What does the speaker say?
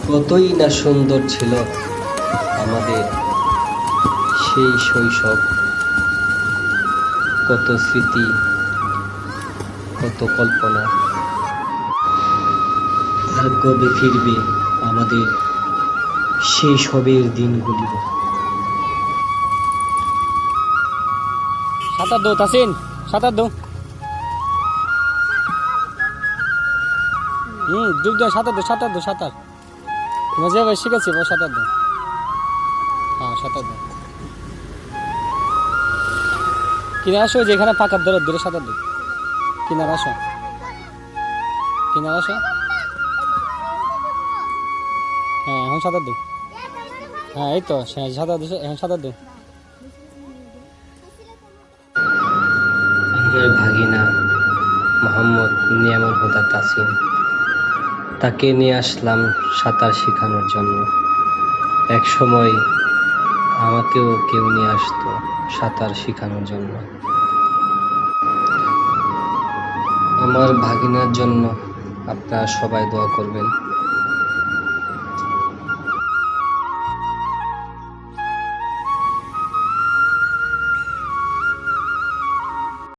কতই না সুন্দর ছিল আমাদের সেই শৈশব, কত স্মৃতি, কত কল্পনা। আর কবে ফিরবে আমাদের সেই সবের দিনগুলি? সাঁতার দো তাসিন, সাঁতার দো। ডুব দো, সাঁতার দো, সাঁতার দো, সাঁতার। তোমরা যেভাবে শিখেছি সাঁতার দো। হ্যাঁ, সাঁতার দো। কিনারে আসো, যেখানে ফাঁকা ধরে দূরে সাঁতার দো। কিনারে আসো, কিনারে আসো। হ্যাঁ, এখন সাঁতার দো। হ্যাঁ, এই তো সাঁতার দো, এখন সাঁতার দো। আমার ভাগিনা মোহাম্মদ নিয়ামুল হুদা তাসিন, তাকে নিয়ে আসলাম সাঁতার শেখানোর জন্য। এক সময় আমাকেও কেউ নিয়ে আসতো সাঁতার শেখানোর জন্য। আমার ভাগিনার জন্য আপনারা সবাই দোয়া করবেন।